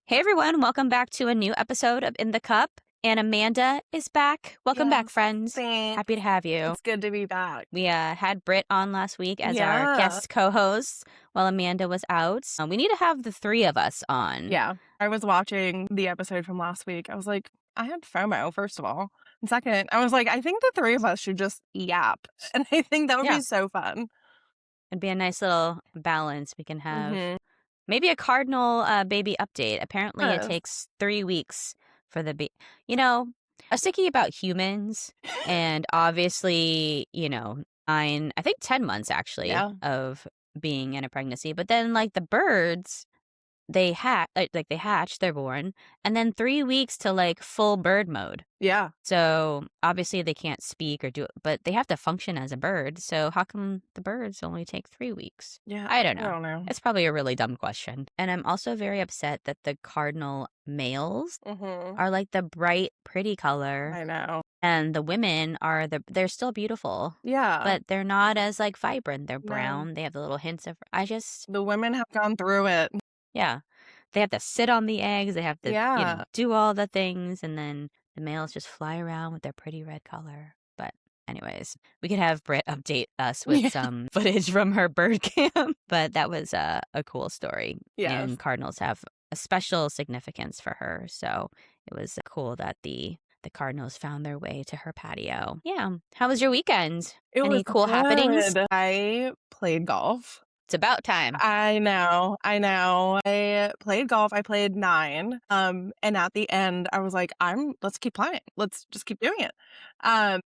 Hey everyone, welcome back to a new episode of In the Cup. And Amanda is back. Welcome back, Yes, friends. thanks. Happy to have you. It's good to be back. We had Britt on last week as our Yeah. guest co-host while Amanda was out. We need to have the three of us on. Yeah. I was watching the episode from last week. I was like, I had FOMO, first of all. And second, I was like, I think the three of us should just yap. And I think that would Yeah. be so fun. It'd be a nice little balance. We can have Mm-hmm. maybe a Cardinal baby update. Apparently it Yes. takes 3 weeks for the baby. I was thinking about humans and obviously, 10 months actually Yeah. of being in a pregnancy. But then like the birds, they they hatch, they're born, and then 3 weeks to like full bird mode. Yeah. So obviously they can't speak or do it, but they have to function as a bird. So how come the birds only take 3 weeks? Yeah. I don't I know. don't know. It's probably a really dumb question. And I'm also very upset that the cardinal males Mm-hmm. are like the bright, pretty color, I know. and the women are they're still beautiful, Yeah. but they're not as like vibrant. They're No. brown. They have the little hints of The women have gone through it. yeah. They have to sit on the eggs. They have to, Yeah. do all the things, and then the males just fly around with their pretty red color. But anyways, we could have Britt update us with Yeah. some footage from her bird camp. But that was a cool story. Yes. And cardinals have a special significance for her. So it was cool that the Cardinals found their way to her patio. Yeah. How was your weekend? It Any was cool happenings? good. I played golf. It's about time. I know. I played golf. I played 9. And at the end I was like, let's keep playing. Let's just keep doing it.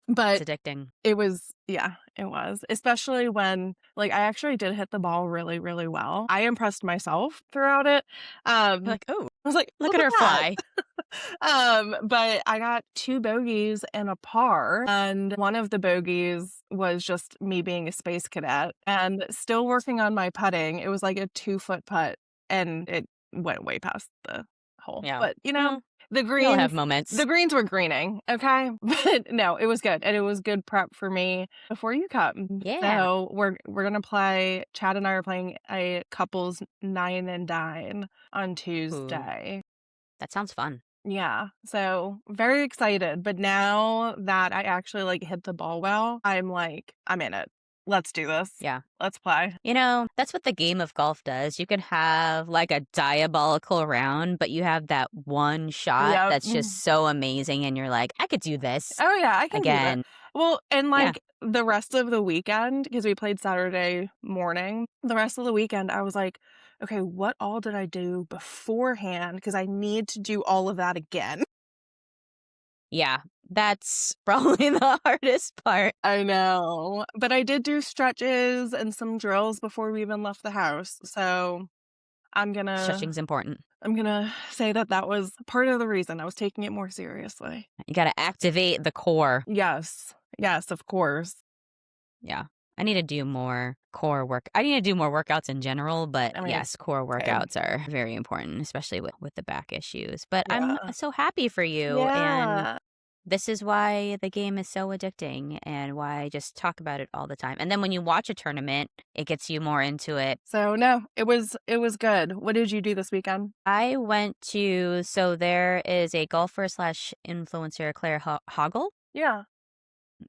But It's addicting. it was, it was. Especially when I actually did hit the ball really, really well. I impressed myself throughout it. You're like, oh, I was like, look at her that." fly. But I got 2 bogeys and a par, and one of the bogeys was just me being a space cadet and still working on my putting. It was like a 2-foot putt, and it went way past the hole. Yeah. But Well, the we all have greens, moments. the greens were greening, okay? But no, it was good, and it was good prep for me before you come. Yeah. So we're gonna play. Chad and I are playing a couples 9 and dine on Tuesday. That sounds fun. Yeah, so very excited. But now that I actually hit the ball well, I'm in it. Let's do this. Yeah. Let's play. That's what the game of golf does. You can have like a diabolical round, but you have that one shot Yep. that's just so amazing, and you're like, I could do this Oh yeah, I can do that. again. Well, and Yeah. the rest of the weekend, because we played Saturday morning, the rest of the weekend I was like, okay, what all did I do beforehand? Because I need to do all of that again. Yeah, that's probably the hardest part. I know. But I did do stretches and some drills before we even left the house. So Stretching's important. I'm gonna say that was part of the reason I was taking it more seriously. You got to activate the core. Yes. Yes, of course. Yeah. I need to do more core work. I need to do more workouts in general, but I mean, yes, core workouts are very important, especially with the back issues. But I'm Yeah. so happy for you. And Yeah. this is why the game is so addicting and why I just talk about it all the time. And then when you watch a tournament, it gets you more into it. So no, it was good. What did you do this weekend? I went to, so there is a golfer slash influencer, Claire Hoggle. Yeah.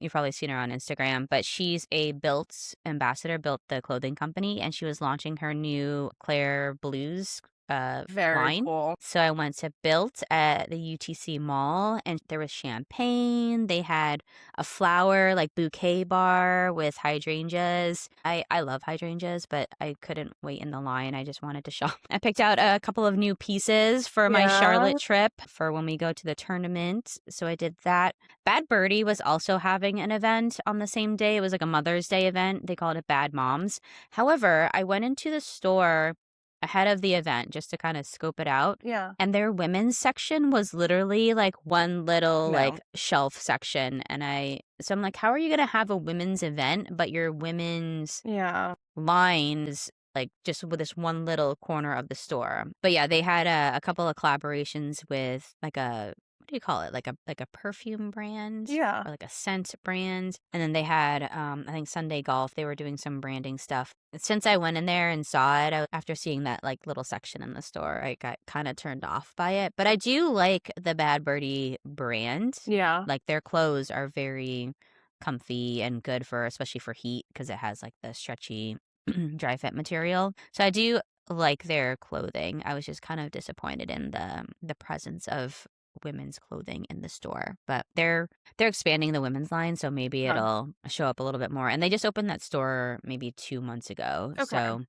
You've probably seen her on Instagram, but she's a Built ambassador, Built the clothing company, and she was launching her new Claire Blues Very line. cool. So I went to Built at the UTC Mall, and there was champagne. They had a flower bouquet bar with hydrangeas. I love hydrangeas, but I couldn't wait in the line. I just wanted to shop. I picked out a couple of new pieces for my Yeah. Charlotte trip for when we go to the tournament. So I did that. Bad Birdie was also having an event on the same day. It was like a Mother's Day event. They called it Bad Moms. However, I went into the store ahead of the event just to kind of scope it out. Yeah. And their women's section was literally one little No. shelf section. And so I'm like, how are you going to have a women's event, but your women's Yeah. line is just with this one little corner of the store? But yeah, they had a couple of collaborations with what do you call it? Like a perfume brand Yeah. or like a scent brand. And then they had I think Sunday Golf, they were doing some branding stuff. Since I went in there and saw it, after seeing that like little section in the store, I got kind of turned off by it. But I do like the Bad Birdie brand. Yeah. Like their clothes are very comfy and good for, especially for heat, because it has like the stretchy dry fit material. So I do like their clothing. I was just kind of disappointed in the presence of women's clothing in the store. But they're expanding the women's line, so maybe Huh. it'll show up a little bit more. And they just opened that store maybe 2 months ago. Okay. So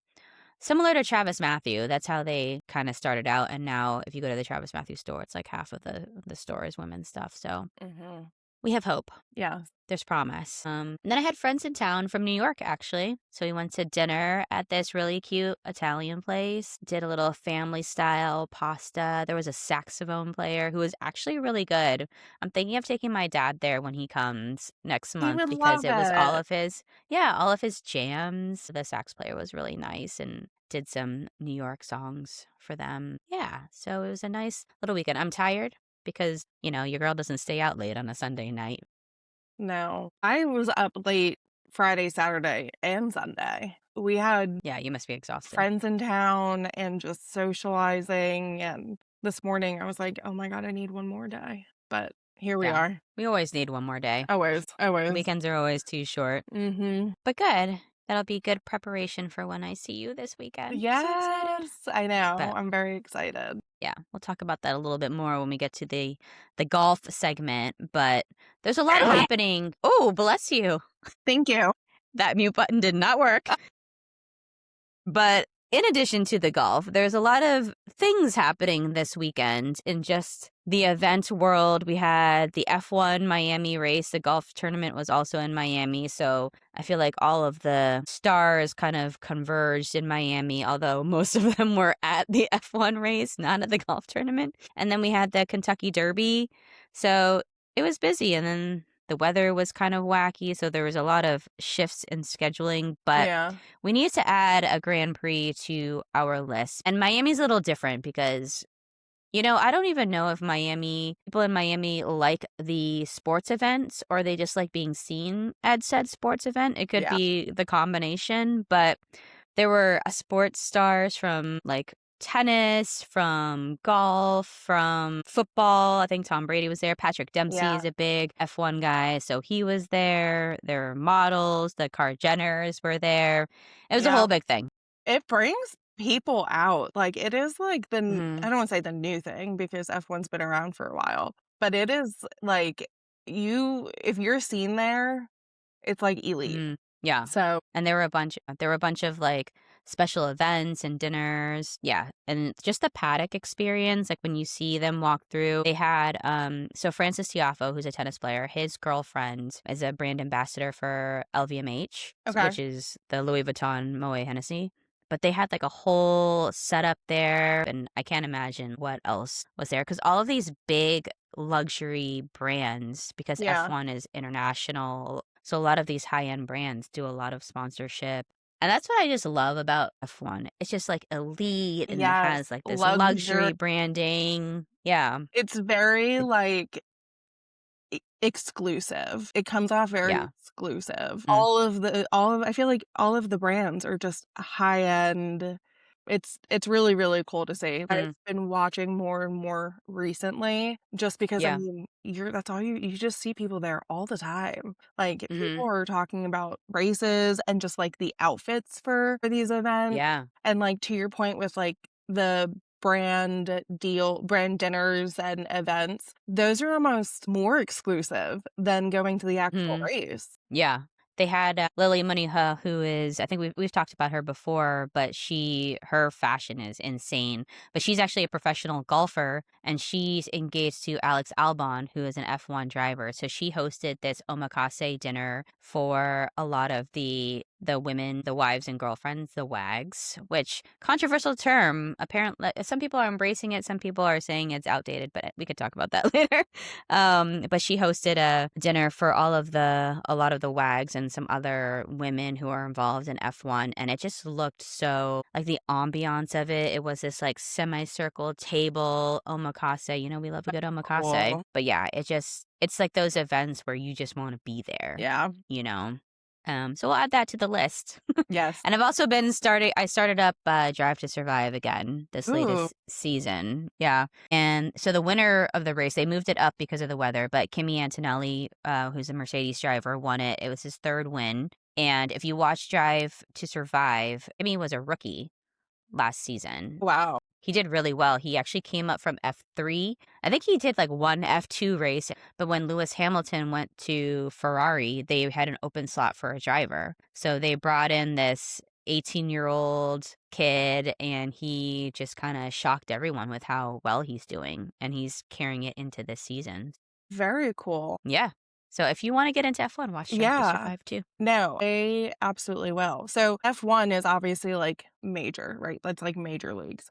similar to Travis Mathew, that's how they kind of started out. And now if you go to the Travis Mathew store, it's like half of the store is women's stuff. So Mhm. we have hope. Yeah. There's promise. And then I had friends in town from New York, actually. So we went to dinner at this really cute Italian place, did a little family style pasta. There was a saxophone player who was actually really good. I'm thinking of taking my dad there when he comes next He month would because love it was all it. of his, yeah, all of his jams. The sax player was really nice and did some New York songs for them. Yeah. So it was a nice little weekend. I'm tired because, your girl doesn't stay out late on a Sunday night. No. I was up late Friday, Saturday, and Sunday. We had Yeah, you must be exhausted. friends in town and just socializing, and this morning I was like, "Oh my god, I need one more day." But here we Yeah. are. We always need one more day. Always, always. Weekends are always too short. Mhm. But good. That'll be good preparation for when I see you this weekend. So excited. Yes, I know. But I'm very excited. yeah, we'll talk about that a little bit more when we get to the golf segment. But there's a lot happening. Oh, bless you. Thank you. That mute button did not work. But in addition to the golf, there's a lot of things happening this weekend in just the event world. We had the F1 Miami race. The golf tournament was also in Miami. So I feel like all of the stars kind of converged in Miami, although most of them were at the F1 race, not at the golf tournament. And then we had the Kentucky Derby. So it was busy. And then the weather was kind of wacky. So there was a lot of shifts in scheduling. But Yeah. we need to add a Grand Prix to our list. And Miami's a little different because, I don't even know if people in Miami like the sports events or they just like being seen at said sports event. It could Yeah. be the combination, but there were sports stars from like tennis, from golf, from football. I think Tom Brady was there. Patrick Dempsey Yeah. is a big F1 guy, so he was there. There were models, the Jenners were there. It was a Yeah. whole big thing. It brings people out. Like, it is like Mhm. I don't wanna say the new thing because F1's been around for a while, but it is like if you're seen there, it's like elite. Mhm. Yeah. So, And there were a bunch of like special events and dinners. Yeah. And just the paddock experience, like when you see them walk through, they had so Francis Tiafoe, who's a tennis player, his girlfriend is a brand ambassador for LVMH, okay. which is the Louis Vuitton Moet Hennessy. But they had like a whole setup there, and I can't imagine what else was there because all of these big luxury brands, because Yeah. F1 is international, so a lot of these high-end brands do a lot of sponsorship. And that's what I just love about F1. It's just like elite and it Yes. has like this Luxury. luxury branding. Yeah. It's very, The- like, exclusive. It comes off very yeah. exclusive. Mm, I feel like all of the brands are just high end. It's really, really cool to see. I've mm, been watching more and more recently just because, I yeah. mean, that's all you just see people there all the time. Like, Hmm. people are talking about races and just, like, the outfits for these events. Yeah. And, like, to your point with, like, the brand dinners and events, those are almost more exclusive than going to the actual Mm-hmm. race. Yeah. They had Lily Muniha, who is, I think we've talked about her before, but her fashion is insane. But she's actually a professional golfer, and she's engaged to Alex Albon, who is an F1 driver. So she hosted this omakase dinner for a lot of the women, the wives and girlfriends, the WAGs, which controversial term. Apparently, some people are embracing it, some people are saying it's outdated, but we could talk about that later. But she hosted a dinner for a lot of the WAGs, and and some other women who are involved in F1, and it just looked so like the ambiance of it. It was this like semicircle table omakase. You know, we love a good omakase. Cool. But yeah, it's like those events where you just want to be there, Yeah. you know? So we'll add that to the list. Yes. And I've also been I started up Drive to Survive again this Ooh. latest season. Yeah. And so the winner of the race, they moved it up because of the weather, but Kimi Antonelli, who's a Mercedes driver, won it. It was his third win. And if you watch Drive to Survive, Kimi was a rookie last season. Wow. He did really well. He actually came up from F3. I think he did like one F2 race, but when Lewis Hamilton went to Ferrari, they had an open slot for a driver. So they brought in this 18-year-old kid, and he just kind of shocked everyone with how well he's doing, and he's carrying it into this season. Very cool. Yeah. So if you want to get into F1, watch Drive to Yeah. Survive too. No, they absolutely will. So F1 is obviously like major, right? That's like major leagues.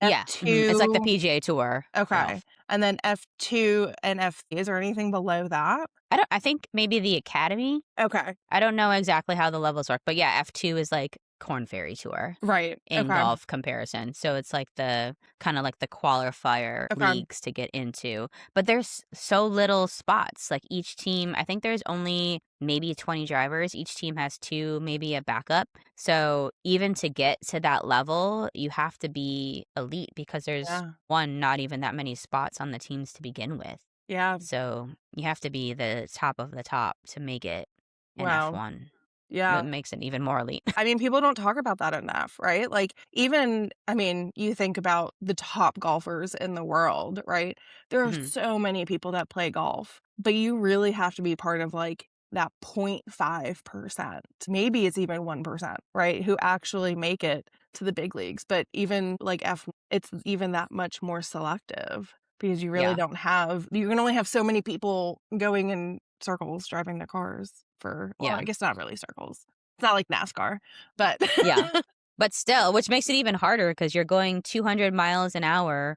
Yeah. It's like the F2, PGA Tour for okay. golf. And then F2 and F3, is there anything below that? I think maybe the Academy. Okay. I don't know exactly how the levels work, but yeah, F2 is like Corn Ferry Tour Right. in Okay. golf comparison. So it's like the kind of like the qualifier Okay. leagues to get into. But there's so little spots. Like each team, I think there's only maybe 20 drivers. Each team has two, maybe a backup. So even to get to that level, you have to be elite because there's Yeah. not even that many spots on the teams to begin with. Yeah. So you have to be the top of the top to make it in Wow. F1. That Yeah. makes it even more elite. I mean, people don't talk about that enough, right? Like, even, I mean, you think about the top golfers in the world, right? There are Mhm. so many people that play golf, but you really have to be part of like that 0.5%. Maybe it's even 1%, right? Who actually make it to the big leagues. But even like it's even that much more selective because you really Yeah, don't have, you can only have so many people going in circles driving their cars for, well, I yeah, guess not really circles. It's not like NASCAR, but yeah. But still, which makes it even harder because you're going 200 miles an hour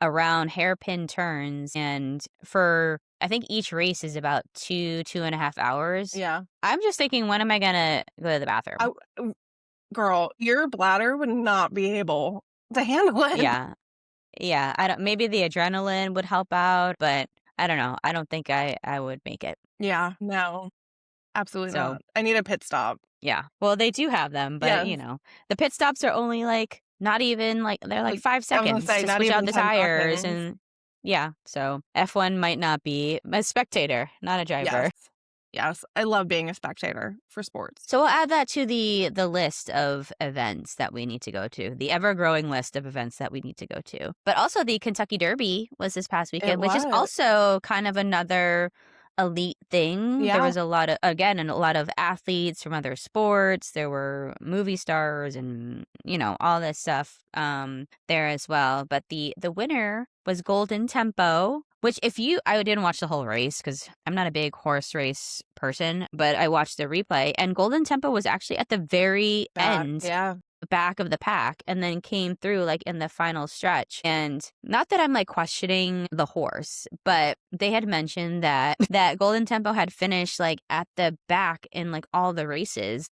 around hairpin turns, and for I think each race is about 2.5 hours. yeah. I'm just thinking, when am I gonna go to the I bathroom? w Girl, your bladder would not be able to handle it. Yeah, yeah. I don't. Maybe the adrenaline would help out, but I don't know. I don't think I would make it. Yeah, no, absolutely So not. I need a pit stop. yeah. Well, they do have them, but, Yes, the pit stops are only, like, not even, like they're, like, like, 5 I was gonna seconds say to not switch out even the 10 tires, seconds. and yeah, so F1 might not be a spectator, not a Yes. driver. Yes, I love being a spectator for sports. So we'll add that to the list of events that we need to go to, the ever-growing list of events that we need to go to. But also the Kentucky Derby was this past It weekend, which is was. also kind of another elite thing. There Yeah, was a lot of, again, and a lot of athletes from other sports. There were movie stars and, all this stuff there as well. But the winner was Golden Tempo, which I didn't watch the whole race because I'm not a big horse race person, but I watched the replay, and Golden Tempo was actually at the very back, end, yeah. back of the pack, and then came through like in the final stretch. And not that I'm like questioning the horse, but they had mentioned that that Golden Tempo had finished like at the back in like all the races.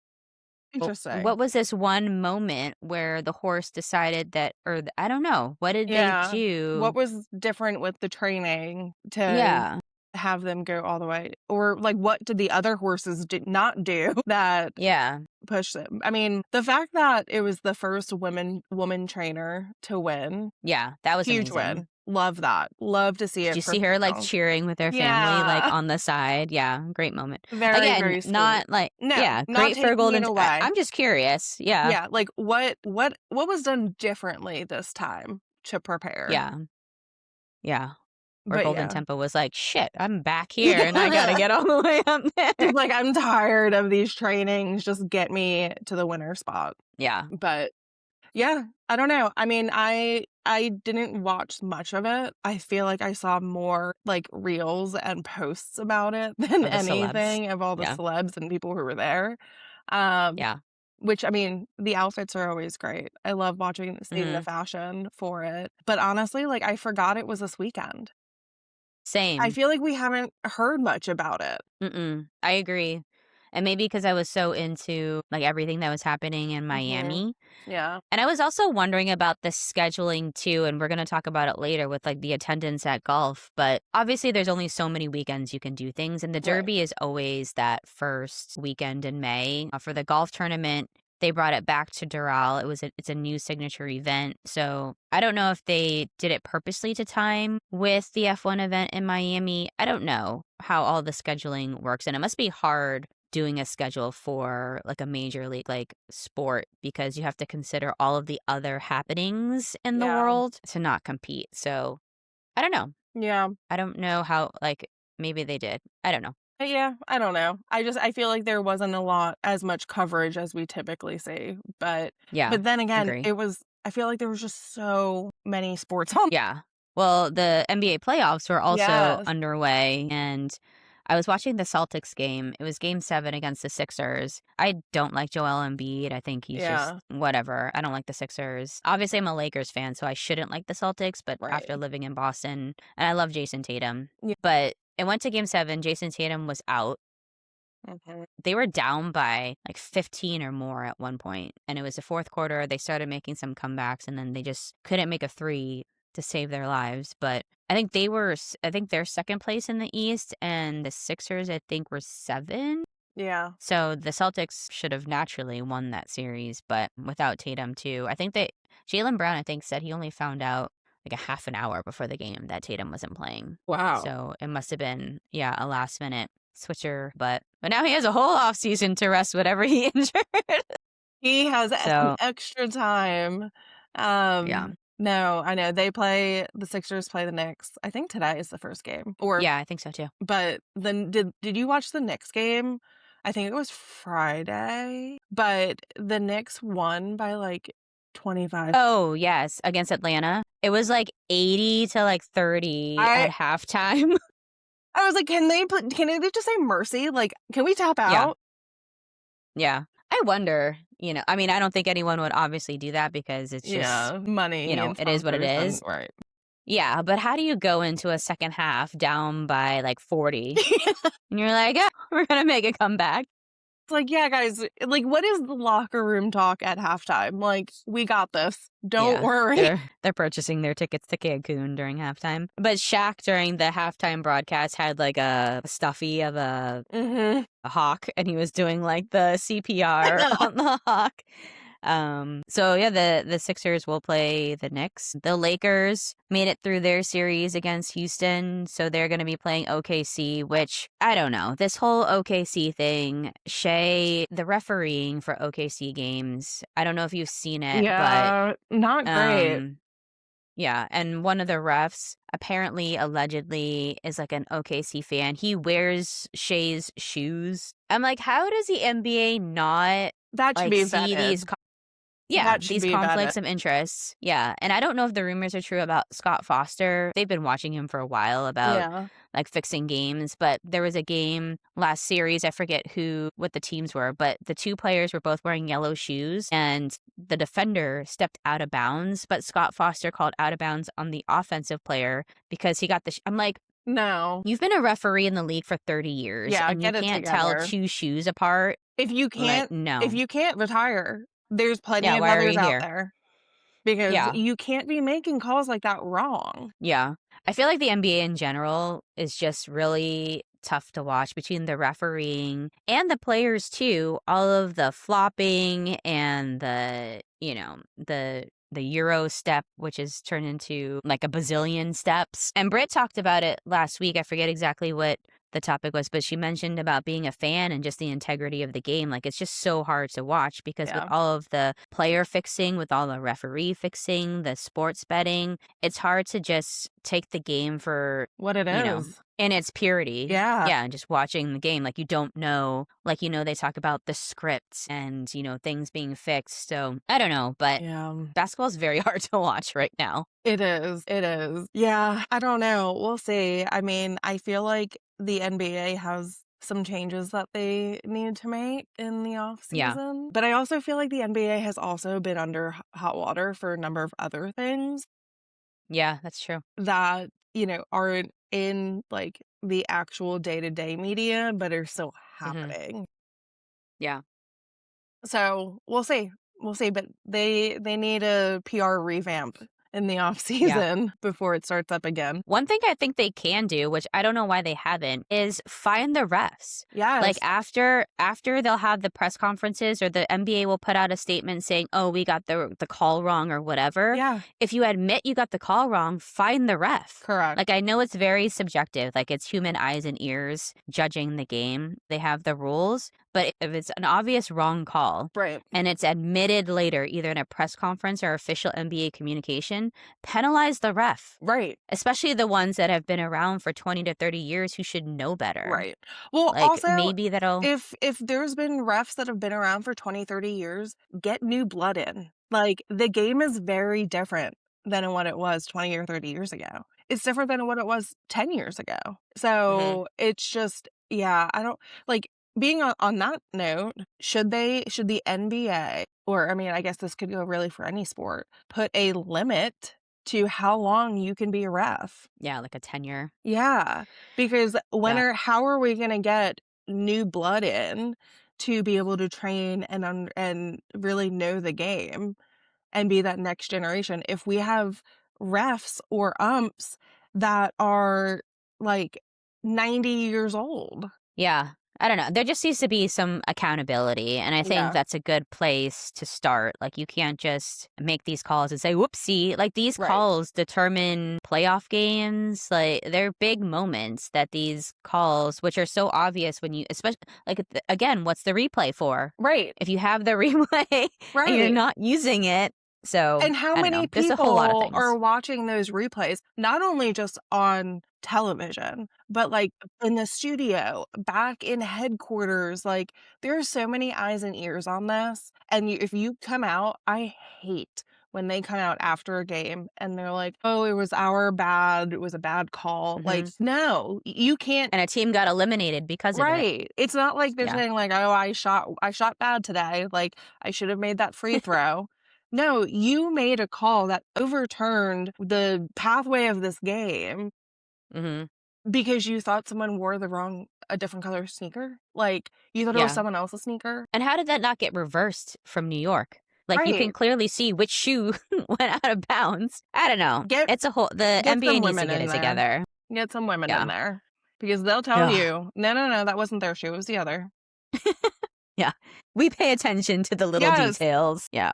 What Interesting. was this one moment where the horse decided that, or I don't know, what did they Yeah. What do? was different with the training to Yeah, have them go all the way? Or, like, what did the other horses did not do that yeah, pushed them? I mean, the fact that it was the first woman trainer to win, yeah, that was huge amazing. win. Love that. Love to see Did it you for see her, like, females. cheering with her family, like, Yeah. on the side? Yeah, great moment. Very, Again, very sweet. not like No, yeah, not great for taking Golden it T away. I'm just curious. Yeah, Yeah, like, what was done differently this time to prepare? yeah, yeah. Where But Golden yeah. Tempo was like, "Shit, I'm back here, and I gotta get all the way up there." She's like, "I'm tired of these trainings, just get me to the winner spot." Yeah, But, yeah, I don't know. I mean, I didn't watch much of it. I feel like I saw more, like, reels and posts about it than of the celebs. anything of all the Yeah, celebs and people who were there. Um, yeah. which, I mean, the outfits are always great. I love seeing the Mhm. fashion for it. But honestly, like, I forgot it was this weekend. I Same. feel like we haven't heard much about it. Mm-mm. I agree. And maybe because I was so into, like, everything that was happening in Mhm. Miami. Yeah. And I was also wondering about the scheduling too, and we're gonna talk about it later with, like, the attendance at golf, but obviously there's only so many weekends you can do things, and the Right. Derby is always that first weekend in May. For the golf tournament, they brought it back to Doral. It's a new signature event, so I don't know if they did it purposely to time with the F1 event in Miami. I don't know how all the scheduling works, and it must be hard doing a schedule for like a major league like sport because you have to consider all of the other happenings in the Yeah. world to not compete. So I don't know. Yeah. I don't know how like maybe they did. I don't know. Yeah, I don't know. I feel like there wasn't a lot as much coverage as we typically see, Yeah, but then again, agree. I feel like there was just so many sports on. Yeah. Well, the NBA playoffs were also Yes. underway, and I was watching the Celtics game. It was game 7 against the Sixers. I don't like Joel Embiid. I think he's just Yeah. whatever. I don't like the Sixers. Obviously, I'm a Lakers fan, so I shouldn't like the Celtics, but after Right. living in Boston, and I love Jason Tatum, Yeah. but it went to game 7. Jason Tatum was out. Mhm. They were down by like 15 or more at one point, and it was the fourth quarter. They started making some comebacks, and then they just couldn't make a three to save their lives. But I think they're second place in the East, and the Sixers, I think, were 7. Yeah. So the Celtics should have naturally won that series, but without Tatum too, I think that Jalen Brown, I think, said he only found out like a half an hour before the game that Tatum wasn't playing. Wow. So it must have been, yeah, a last minute switcher, but now he has a whole off season to rest whatever he injured. He has some So extra time. yeah, No, I know the Sixers play the Knicks. I think today is the first game. yeah, I think so too. But then did you watch the Knicks game? I think it was Friday, but the Knicks won by like 25. Oh yes, against Atlanta, it was like 80 to like 30 I at halftime. I was like, can they just say mercy? Like, can we tap Yeah, out? yeah. I wonder, I mean, I don't think anyone would obviously do that because it's just, Yeah, money and it is what it sponsors and is. right. Yeah, but how do you go into a second half down by like 40? And you're like, "Yeah, we're gonna make a comeback." It's like, yeah, guys, like, what is the locker room talk at halftime? Like, we got this. Don't Yeah, worry. they're purchasing their tickets to Cancun during halftime. But Shaq during the halftime broadcast had like a stuffy of Hmm. a hawk, and he was doing like the I CPR know. on the hawk. So yeah, the Sixers will play the Knicks. The Lakers made it through their series against Houston, so they're going to be playing OKC, which I don't know. This whole OKC thing, the refereeing for OKC games, I don't know if you've seen it, but Yeah, not great. um yeah, and one of the refs apparently allegedly is like an OKC fan. He wears Shay's shoes. I'm like, how does the NBA not That should like be see these vetted. yeah, That should these be vetted. conflicts of interest. Yeah. And I don't know if the rumors are true about Scott Foster. They've been watching him for a while about Yeah. like fixing games, but there was a game last series, I forget what the teams were, but the two players were both wearing yellow shoes and the defender stepped out of bounds, but Scott Foster called out of bounds on the offensive player because he got I'm like, No. you've been a referee in the league for 30 years Yeah, and you get it can't tell together. two shoes apart. If you Like, can't if no. you can't retire, there's Yeah, plenty of why are others you out here? there because Yeah. you can't be making calls like that wrong. Yeah. I feel like the NBA in general is just really tough to watch between the refereeing and the players too. All of the flopping and the Euro step, which is turned into like a bazillion steps. And Britt talked about it last week. I forget exactly what the topic was, but she mentioned about being a fan and just the integrity of the game. Like it's just so hard to watch because with Yeah. all of the player fixing, with all the referee fixing, the sports betting, it's hard to just take the game for, What it is. in its purity. Yeah. Yeah, and just watching the game. Like you don't know, like, they talk about the script and, things being fixed. So I don't know, but Yeah. basketball is very hard to watch right now. It is. It is. Yeah, I don't know. We'll see. I mean, I feel like the NBA has some changes that they need to make in the off Yeah. season. But I also feel like the NBA has also been under hot water for a number of other things Yeah, that's true. that, aren't in like the actual day-to-day media, but are still Hmm. happening. Yeah. So, we'll see. We'll see, but they need a PR revamp in the off Yeah. season before it starts up again. One thing I think they can do, which I don't know why they haven't, is find the refs. Like Yes. after they'll have the press conferences or the NBA will put out a statement saying, "Oh, we got the call wrong" or whatever. Yeah, If you admit you got the call wrong, find the ref. correct. Like I know it's very subjective, like it's human eyes and ears judging the game. They have the rules, but if it's an obvious wrong call Right. and it's admitted later either in a press conference or official NBA communication, penalize the ref. Right. Especially the ones that have been around for 20 to 30 years who should know better. Right. Well, Like, also, maybe that'll if there's been refs that have been around for 20, 30 years, get new blood in. Like, the game is very different than what it was 20 or 30 years ago. It's different than what it was 10 years ago. Mhm. So, it's just yeah, I don't like, being on that note, should the NBA, or, I mean, I guess this could go really for any sport, put a limit to how long you can be a ref? Yeah, like a tenure. Yeah, because Yeah. how are we gonna get new blood in to be able to train and really know the game and be that next generation if we have refs or umps that are, like, 90 years old? Yeah. I don't know. There just needs to be some accountability, and I think Yeah, that's a good place to start. Like, you can't just make these calls and say, "Whoopsie." Like, these right, calls determine playoff games. Like, they're big moments that these calls, which are so obvious when you especially like, again, what's the replay for? right, If you have the replay and you're right. not using it. So, And how I don't know. many There's a whole lot of people are things. watching those replays, not only just on television, but, like, in the studio, back in headquarters, like, there are so many eyes and ears on this, and if you come out I hate when they come out after a game and they're like, "Oh, it was our bad, it was a bad call." Like, Mhm. no, you can't. And a team got eliminated because of it. Right. It's not like they're Yeah. saying like, "Oh, I shot bad today, like, I should have made that free throw." No, you made a call that overturned the pathway of this game Mhm. because you thought someone wore a different color sneaker? Like, you thought it was Yeah. someone else's sneaker? And how did that not get reversed from New York? Like, you can Right. clearly see which shoe went out of bounds. I don't know. Get It's a whole the get NBA some needs to women get in it there. together. Get some women in Yeah. there because they'll tell Ugh. you, "No, no, no, that wasn't their shoe, it was the other." Yeah. We pay attention to the little Yes. details. Yeah.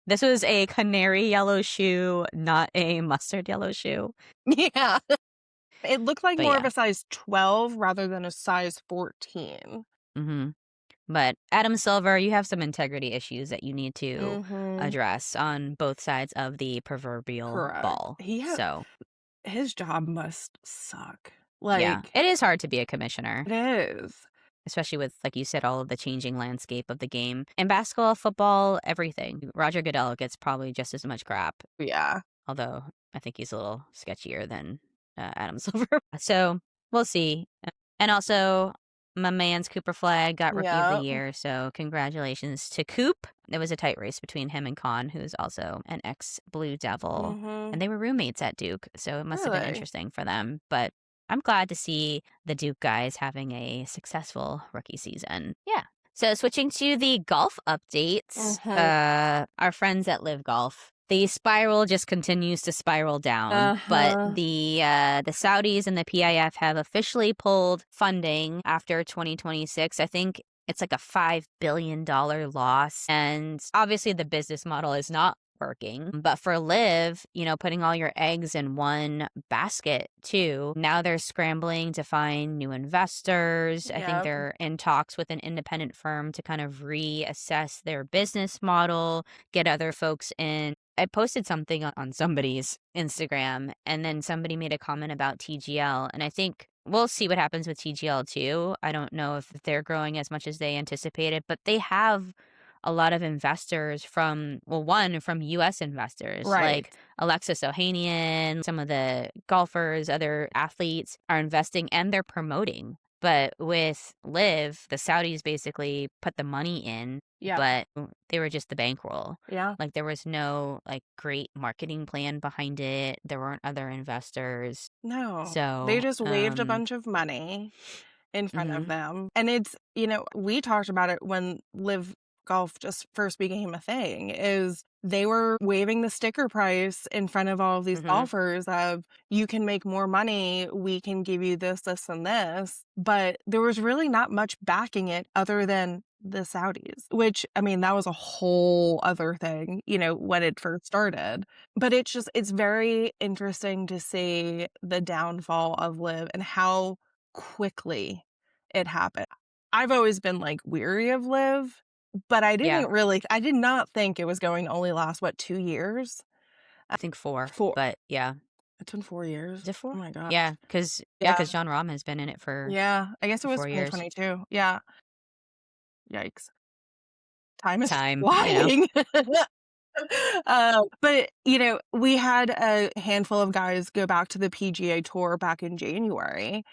This was a canary yellow shoe, not a mustard yellow shoe. Yeah. It looked like But more of yeah. a size 12 rather than a size 14. Mhm. But Adam Silver, you have some integrity issues that you need to Mhm. address on both sides of the proverbial Correct. ball. So, His job must suck. yeah, Like, it is hard to be a commissioner, it is. especially with, like you said, all of the changing landscape of the game. In basketball, football, everything. Roger Goodell gets probably just as much crap, Yeah. although I think he's a little sketchier than Adam Silver. So we'll see. And also, my man's Cooper Flag got Rookie of the Yep. Year. So congratulations to Coop. There was a tight race between him and Khan, who's also an ex Blue Devil. And Mhm. they were roommates at Duke. So it must have been Really? interesting for them. But I'm glad to see the Duke guys having a successful rookie season. Yeah. So switching to the golf updates, Mhm. our friends at LIV Golf, the spiral just continues to spiral down. But Uh-huh. the Saudis and the PIF have officially pulled funding after 2026. I think it's like a $5 billion loss, and obviously the business model is not working. But for Live, putting all your eggs in one basket too. Now they're scrambling to find new investors. I think Yep. they're in talks with an independent firm to kind of reassess their business model, get other folks in. I posted something on somebody's Instagram, and then somebody made a comment about TGL, and I think we'll see what happens with TGL too. I don't know if they're growing as much as they anticipated, but they have a lot of investors from US investors Right. like Alexis Ohanian, some of the golfers, other athletes are investing and they're promoting. But with Live, the Saudis basically put the money in, Yep. but they were just the bankroll. Yeah. Like there was no like great marketing plan behind it. There weren't other investors. No. They So, just waved a bunch of money in front of Mhm. them. And it's, we talked about it when LIV Golf just first became a thing, is they were waving the sticker price in front of all of these Mhm. golfers of, you can make more money, we can give you this, this, and this. But there was really not much backing it other than the Saudis, which, I mean, that was a whole other thing, when it first started. But it's very interesting to see the downfall of LIV and how quickly it happened. I've always been like weary of LIV, but Yeah. I did not think it was going to only last, what, 2 years? I think 4, 4 but yeah. It's been 4 years? Is it Oh 4? my gosh. Yeah, because Yeah, John Rahm has been in it yeah, I guess it for was 4 years. 2022. Yeah, yikes. Time is Time, I know. flying. But, we had a handful of guys go back to the PGA Tour back in January,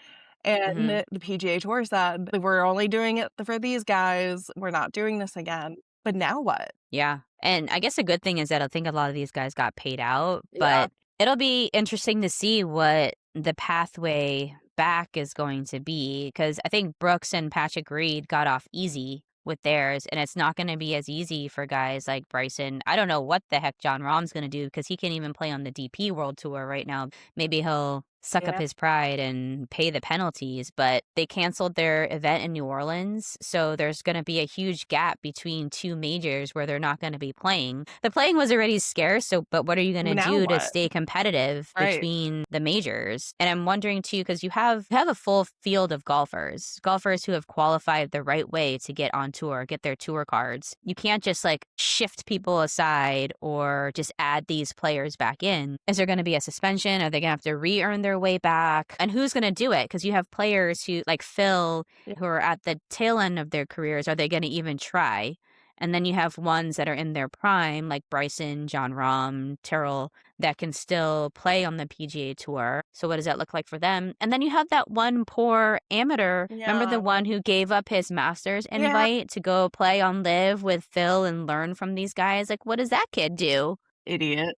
and Mhm. the PGA Tour said, "We're only doing it for these guys. We're not doing this again." But now what? Yeah, and I guess a good thing is that I think a lot of these guys got paid out, Yeah, but it'll be interesting to see what the pathway back is going to be because I think Brooks and Patrick Reed got off easy with theirs, and it's not gonna be as easy for guys like Bryson. I don't know what the heck John Rahm's gonna do because he can't even play on the DP World Tour right now. Maybe he'll suck up yeah. his pride and pay the penalties, but they canceled their event in New Orleans, so there's going to be a huge gap between 2 majors where they're not going to be playing. The playing was already scarce, so but what are you going to Now do to what? stay competitive Right. between the majors? And I'm wondering too cuz you have a full field of golfers who have qualified the right way to get on tour, get their tour cards. You can't just like shift people aside or just add these players back in. Is there going to be a suspension? Are they going to have to re-earn their way back? And who's going to do it? Because you have players who, like Phil, Yeah. who are at the tail end of their careers. Are they going to even try? And then you have ones that are in their prime, like Bryson, John Rahm, Terrell, that can still play on the PGA Tour. So what does that look like for them? And then you have that one poor amateur. Remember the Yeah. one who gave up his Masters Yeah. invite to go play on Live with Phil and learn from these guys? Like, what does that kid do? Idiot.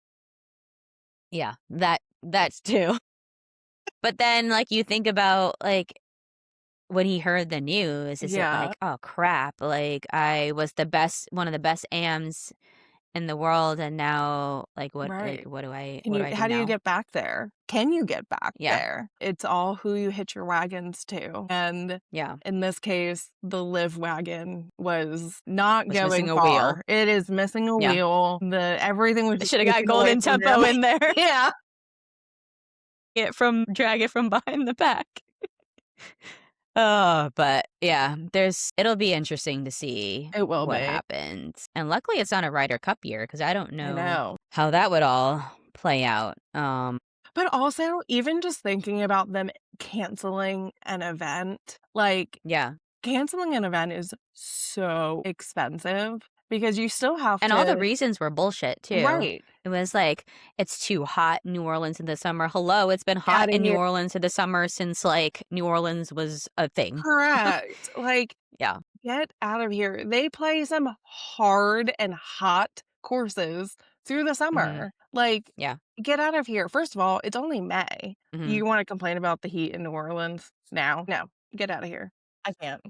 Yeah, that's too. But then, like, you think about, like, when he heard the news, is it Yeah. like, "Oh, crap, like, I was the best one of the best AMs in the world, and now, Right. what do I do How do you now?" get back there? Can you get back Yeah, there? It's all who you hitch your wagons to. And yeah. in this case, the live wagon was not Was missing going a wheel. far. It is missing a Yeah. wheel. Everything was I just shoulda got facing away golden from tempo him. in there. Yeah, Drag it from behind the back. Oh, but yeah, it'll be interesting to see it will what be. happens. And luckily it's not a Ryder Cup year because I don't I know know. how that would all play out. But also, even just thinking about them canceling an event, like, Yeah. canceling an event is so expensive because you still have And all the to. reasons were bullshit too. Right. It was like, it's too hot in New Orleans in the summer. Hello, it's been hot Outta in New here. Orleans in the summer since like New Orleans was a thing. Correct. Like, Yeah. get out of here. They play some hard and hot courses through the Hmm. summer. Like, Yeah. get out of here. First of all, it's only May. Hmm. You wanna complain about the heat in New Orleans now? No. Get out of here. I can't.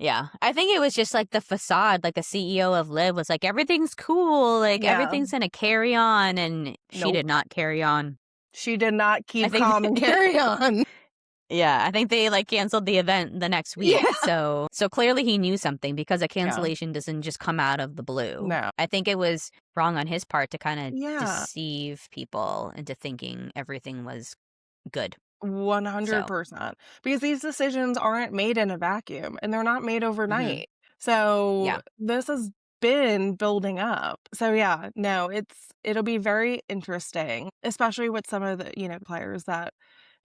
Yeah. I think it was just like the facade, like the CEO of Liv was like, everything's cool, like Yeah. everything's gonna carry on. And she Nope. did not carry on. She did not I keep think, calm and carry on. yeah, I think they like canceled the event the next week. Yeah. So clearly he knew something because a Yeah. cancellation doesn't just come out of the blue. No. I think it was wrong on his part to kind of Yeah. deceive people into thinking everything was good. So, 100%. Because these decisions aren't made in a vacuum and they're not made mhm, overnight. So yeah. this has been building up. So yeah, no, it'll be very interesting, especially with some of the, players that,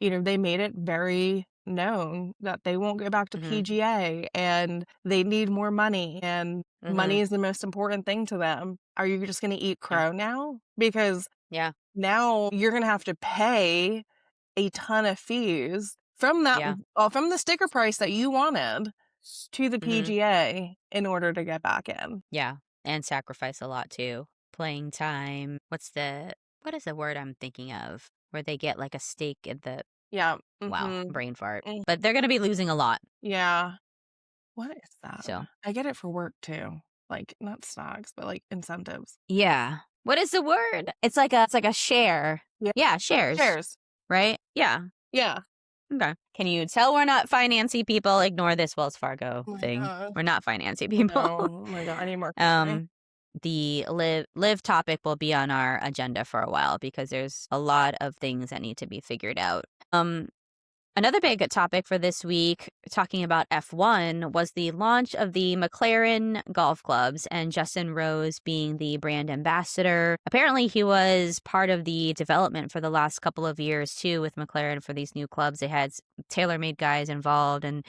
they made it very known that they won't go back to Mhm, PGA and they need more money and money mhm, is the most important thing to them. Are you just going to eat yeah, crow now? Because yeah, now you're going to have to pay a ton of fees yeah, from the sticker price that you wanted to the mhm, PGA in order to get back in. yeah, and sacrifice a lot too. Playing time. What is the word I'm thinking of? Where they get like a stake in the Yeah. Wow, Mhm. brain fart. Mm, But they're gonna be losing a lot, yeah. What is that? so I get it for work too. Like, not stocks, but, like, incentives. yeah. What is the word? It's like a share. Yeah. Yeah, shares, Shares. right? Yeah. Yeah. Okay. Can you tell we're not financy people? Ignore this Wells Fargo Oh my thing. gosh. We're not financy I people. know. Oh my god, I need more coffee. um, the live topic will be on our agenda for a while because there's a lot of things that need to be figured out. Another big topic for this week, talking about F1, was the launch of the McLaren golf clubs and Justin Rose being the brand ambassador. Apparently, he was part of the development for the last couple of years too with McLaren for these new clubs. They had tailor-made guys involved and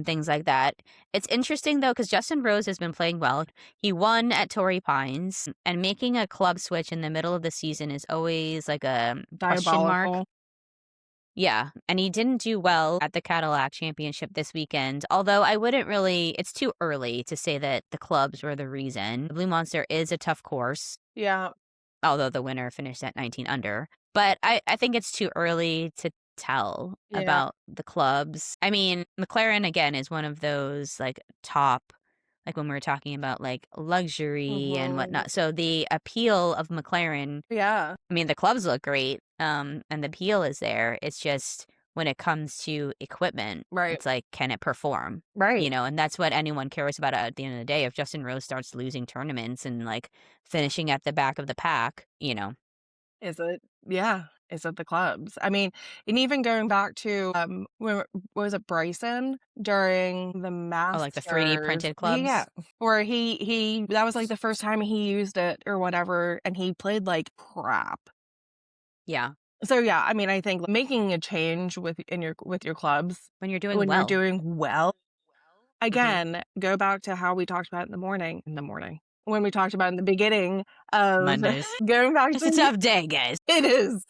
things like that. It's interesting though because Justin Rose has been playing well. He won at Torrey Pines, and making a club switch in the middle of the season is always like a question mark. Diabolical. Yeah, and he didn't do well at the Cadillac Championship this weekend, although I wouldn't really it's too early to say that the clubs were the reason. The Blue Monster is a tough course, Yeah. although the winner finished at 19 under. But I think it's too early to tell Yeah. about the clubs. I mean, McLaren again is one of those like top like when we were talking about like luxury and Mhm. whatnot. So the appeal of McLaren, Yeah. I mean, the clubs look great, and the appeal is there. It's just when it comes to equipment, Right. it's like, can it perform? Right. And that's what anyone cares about at the end of the day. If Justin Rose starts losing tournaments and like finishing at the back of the pack. Is it? Yeah. Is it the clubs? I mean, and even going back to, where was it Bryson during the Oh, like the 3D Masters? printed Yeah, clubs? where he that was, like, the first time he used it or whatever, and he played like crap. Yeah, So, yeah, I mean, I think making a change with your clubs when you're doing when you're well. doing well. Mhm. Again, go back to how we talked about when we talked about in the beginning of Mondays. going back Just a to tough day, guys. it is.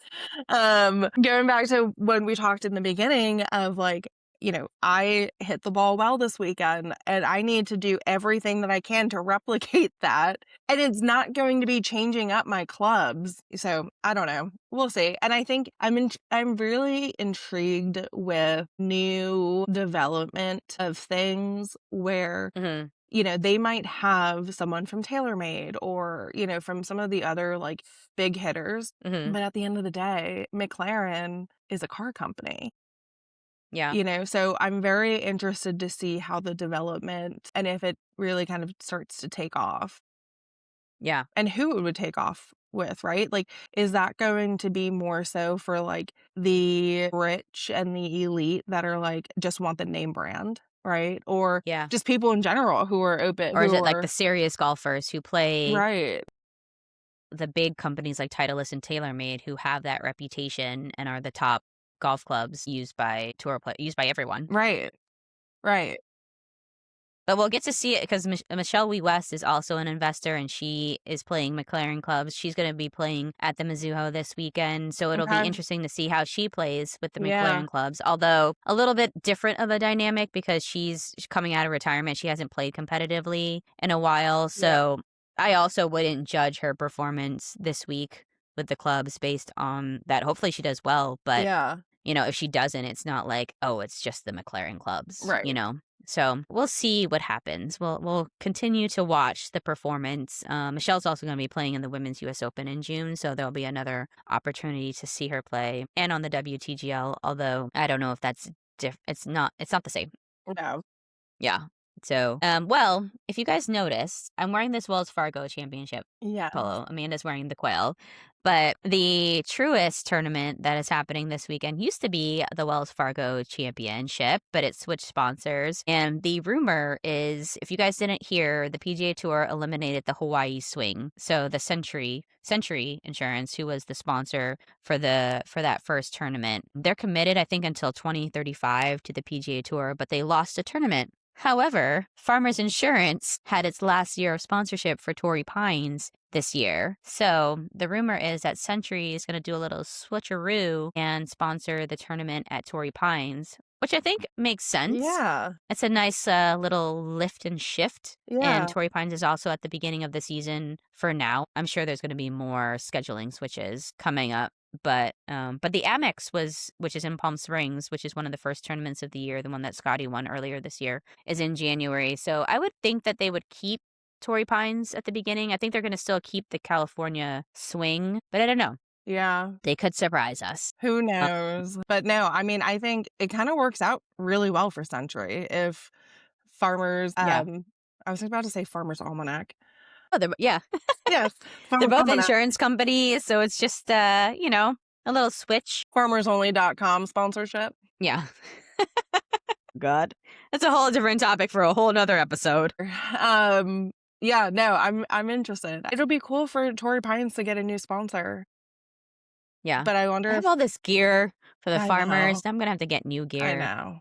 Going back to when we talked in the beginning of like, I hit the ball well this weekend and I need to do everything that I can to replicate that. And it's not going to be changing up my clubs. So I don't know. We'll see. And I think I'm really intrigued with new development of things where Mhm, they might have someone from TaylorMade or, from some of the other like big hitters. mhm. But at the end of the day, McLaren is a car company, Yeah, so I'm very interested to see how the development and if it really kind of starts to take off yeah, and who it would take off with, right? Like, is that going to be more so for like the rich and the elite that are like just want the name brand? Right. Or yeah. just people in general who are open, Or is who it like the are serious golfers who play right. the big companies like Titleist and TaylorMade who have that reputation and are the top golf clubs used by everyone. Right, right. But we'll get to see it because Michelle Wee West is also an investor and she is playing McLaren clubs. She's going to be playing at the Mizuho this weekend. So it'll be Okay. interesting to see how she plays with the Yeah, McLaren clubs. Although a little bit different of a dynamic because she's coming out of retirement. She hasn't played competitively in a while. yeah, So I also wouldn't judge her performance this week with the clubs based on that. Hopefully she does well. But yeah, if she doesn't, it's not like, oh, it's just the McLaren clubs, you right. know? So we'll see what happens. We'll continue to watch the performance. Michelle's also going to be playing in the Women's U.S. Open in June, so there'll be another opportunity to see her play, and on the WTGL. Although I don't know if that's It's not. It's not the same. No. Yeah. So, well, if you guys noticed, I'm wearing this Wells Fargo Championship Yes. polo. Amanda's wearing the quail. But the Truist tournament that is happening this weekend used to be the Wells Fargo Championship, but it switched sponsors. And the rumor is, if you guys didn't hear, the PGA Tour eliminated the Hawaii swing. So the Century Insurance, who was the sponsor for that first tournament, they're committed, I think, until 2035 to the PGA Tour, but they lost a tournament. However, Farmers Insurance had its last year of sponsorship for Torrey Pines this year. So the rumor is that Century is going to do a little switcheroo and sponsor the tournament at Torrey Pines, which I think makes sense. Yeah, It's a nice little lift and shift. And yeah, Torrey Pines is also at the beginning of the season for now. I'm sure there's going to be more scheduling switches coming up. But the Amex which is in Palm Springs, which is one of the first tournaments of the year, the one that Scotty won earlier this year, is in January. So I would think that they would keep Torrey Pines at the beginning. I think they're going to still keep the California swing, but I don't know. Yeah. They could surprise us. Who knows? But no, I mean, I think it kind of works out really well for Century if Farmers, Yeah. I was about to say Farmers Almanac. Oh, yeah. Yes, They're Farmers both Almanac. insurance companies, so it's just a little switch. FarmersOnly.com sponsorship. Yeah. God. That's a whole different topic for a whole nother episode. Yeah, no, I'm interested. It'll be cool for Torrey Pines to get a new sponsor. Yeah. But I wonder I if have all this gear for the I farmers. know. I'm going to have to get new I gear. know.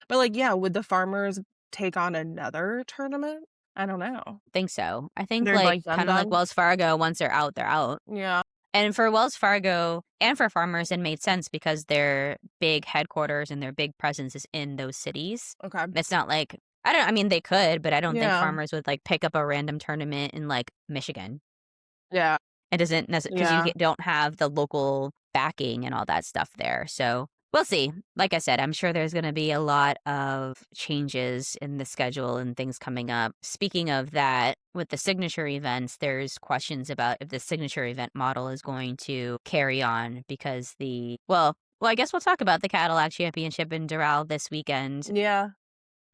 But like, yeah, would the Farmers take on another tournament? I don't know. Think so. I think They're like kind of like done. Wells Fargo, once they're out, they're out. Yeah. And for Wells Fargo and for Farmers, it made sense because their big headquarters and their big presence is in those cities. Okay. It's not like, I mean, they could, but I don't think Yeah. Farmers would like pick up a random tournament in like Michigan. Yeah. It doesn't necessarily, because Yeah. you don't have the local backing and all that stuff there. So we'll see. Like I said, I'm sure there's going to be a lot of changes in the schedule and things coming up. Speaking of that, with the signature events, there's questions about if the signature event model is going to carry on because well, I guess we'll talk about the Cadillac Championship in Doral this weekend, Yeah.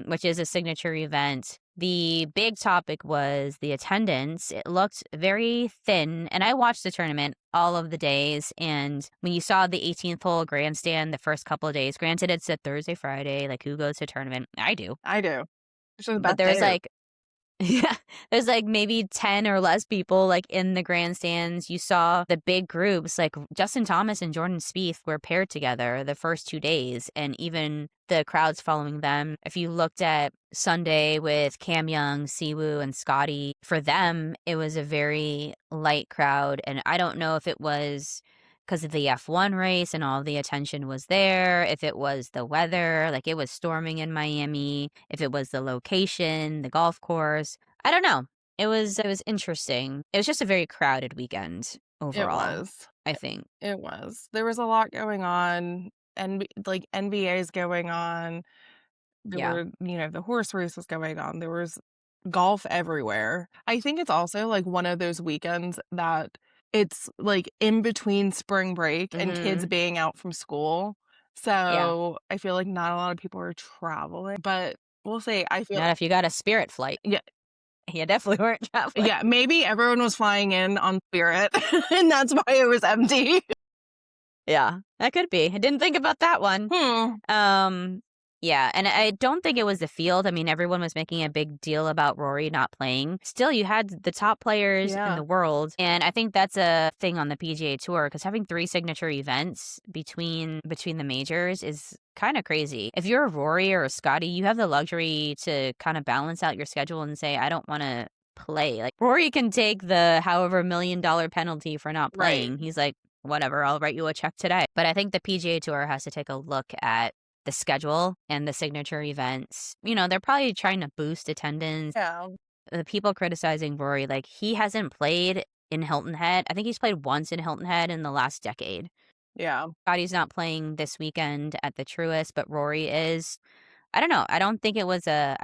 which is a signature event. The big topic was the attendance. It looked very thin, and I watched the tournament all of the days, and when you saw the 18th hole grandstand the first couple of days, granted it's a Thursday, Friday, like who goes to tournament? I do. I do. It's just But about there's there. like yeah, there's like maybe 10 or less people like in the grandstands. You saw the big groups like Justin Thomas and Jordan Spieth were paired together the first 2 days, and even the crowds following them. If you looked at Sunday with Cam Young, Siwoo, and Scotty, for them it was a very light crowd, and I don't know if it was because of the F1 race and all the attention was there, if it was the weather, like it was storming in Miami, if it was the location, the golf course. I don't know. It was interesting. It was just a very crowded weekend It overall, was. I think. It was. There was a lot going on, and like NBA's going on. There Yeah. were, the horse race was going on. There was golf everywhere. I think it's also like one of those weekends that it's like in between spring break and kids Mhm. being out from school. Yeah. So I feel like not a lot of people are traveling, but we'll see. I feel Not if you got a Spirit flight. yeah, You definitely weren't traveling. yeah, maybe everyone was flying in on Spirit and that's why it was empty. Yeah, that could be. I didn't think about that one. Yeah, and I don't think it was the field. I mean, everyone was making a big deal about Rory not playing. Still, you had the top players in Yeah. the world, and I think that's a thing on the PGA Tour because having 3 signature events between the majors is kind of crazy. If you're a Rory or a Scotty, you have the luxury to kind of balance out your schedule and say, I don't want to play. Like Rory can take the however $1 million penalty for not Right. playing. He's like, whatever, I'll write you a check today. But I think the PGA Tour has to take a look at the schedule and the signature events. They're probably trying to boost attendance. Yeah. The people criticizing Rory, like he hasn't played in Hilton Head. I think he's played once in Hilton Head in the last decade. Yeah. Scotty's not playing this weekend at the Truist, but Rory is. I don't know. I don't think it was a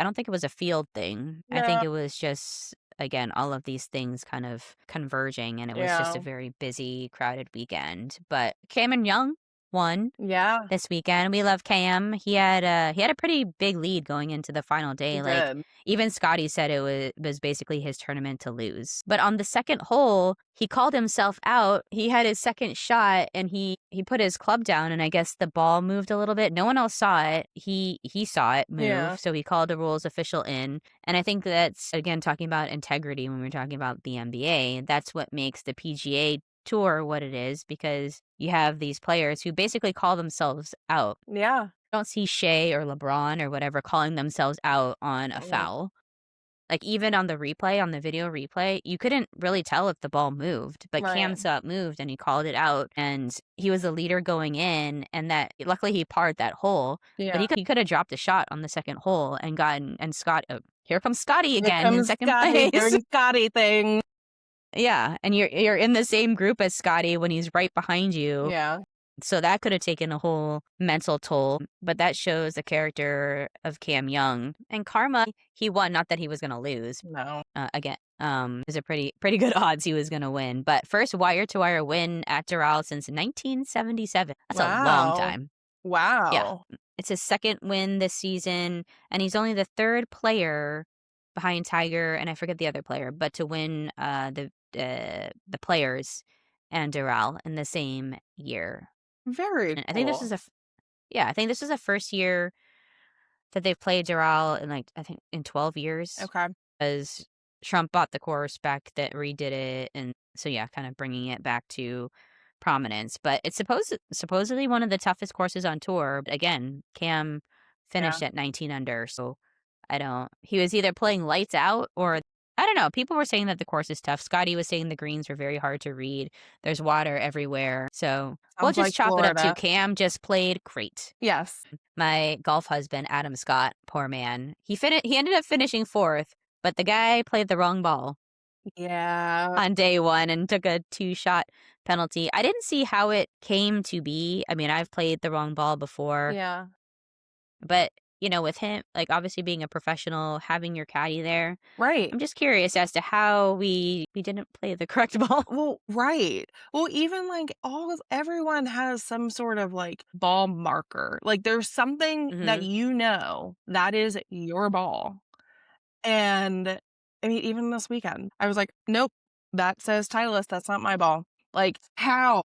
field thing. I think No. it was just again all of these things kind of converging, and it was just a Yeah. very busy, crowded weekend. But Cameron Young won Yeah. this weekend. We love Cam. He had a pretty big lead going into the final day. He Like did. even Scotty said it was basically his tournament to lose. But on the second hole, he called himself out. He had his second shot and he put his club down, and I guess the ball moved a little bit. No one else saw it. He saw it move, Yeah. so he called a rules official in. And I think that's again talking about integrity when we're talking about the NBA. That's what makes the PGA Tour what it is, because you have these players who basically call themselves out. Yeah. Don't see Shea or LeBron or whatever calling themselves out on a Mm. foul. Like even on the replay, on the video replay, you couldn't really tell if the ball moved, but Cam Right. saw it moved and he called it out, and he was the leader going in, and that luckily he parred that hole, but Yeah. he could have dropped a shot on the second hole and gotten, and Scott, here comes Scotty Here again in comes second Scotty place. doing Scotty thing. Yeah, and you're in the same group as Scotty when he's right behind you. Yeah. So that could have taken a whole mental toll, but that shows the character of Cam Young. And Karma, he won, not that he was going to lose. No. Again, there's a pretty good odds he was going to win. But first wire-to-wire win at Doral since 1977. That's a long Wow. time. Yeah, Wow. it's his second win this season, and he's only the third player behind Tiger, and I forget the other player, but to win the Players and Doral in the same year. Very And I think this is cool. I think this is the first year that they've played Doral in like I think in 12 years, Okay. because Trump bought the course back that redid it, and so yeah, kind of bringing it back to prominence. But it's supposedly one of the toughest courses on tour. But again, Cam Yeah. finished at 19 under, so I don't. He was either playing lights out or I don't know. People were saying that the course is tough. Scotty was saying the greens were very hard to read. There's water everywhere, so we'll Sounds just like chalk it up to Florida. Cam just played great. Yes. My golf husband, Adam Scott, poor man. He ended up finishing fourth, but the guy played the wrong ball Yeah. on day one and took a 2-shot penalty. I didn't see how it came to be. I mean, I've played the wrong ball before, Yeah. but with him, like obviously being a professional, having your caddy there, Right. I'm just curious as to how we didn't play the correct ball. Well, right. Well, even like everyone has some sort of like ball marker. Like there's something that Hmm. that is your ball. And I mean, even this weekend, I was like, nope, that says Titleist. That's not my ball. Like, how?